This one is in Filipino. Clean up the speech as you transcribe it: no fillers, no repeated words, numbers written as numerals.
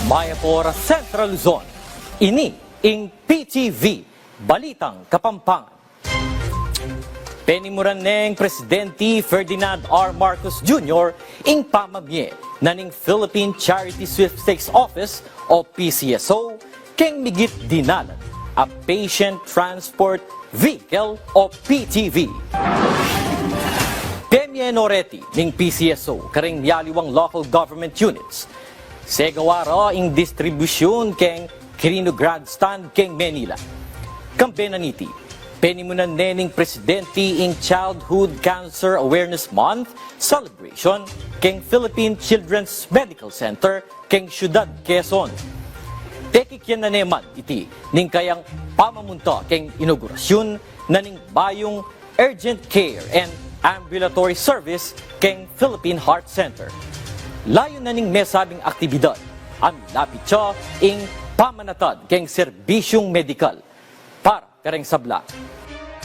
Maya por Central Luzon, ini ing PTV Balitang Kapampangan. Penimuran neng Presidente Ferdinand R. Marcos Jr. ing pamamye na ning Philippine Charity Sweepstakes Office o PCSO keng migit dinalan a Patient Transport Vehicle o PTV. Pemye Noreti ning PCSO karing yaliwang local government units. Segawara ing distribusyon keng Quirino Grandstand keng Manila. Kampenaniti, penimunan nening Presidente ing Childhood Cancer Awareness Month celebration keng Philippine Children's Medical Center keng Siyudad Quezon. Tekikyan na neman iti ning kayang pamamunta keng inaugurasyon na ning bayong Urgent Care and Ambulatory Service keng Philippine Heart Center. Layo na ning mesabing aktibidad, ang lapit siya ing pamanatad keng serbisyong medikal para kareng sabla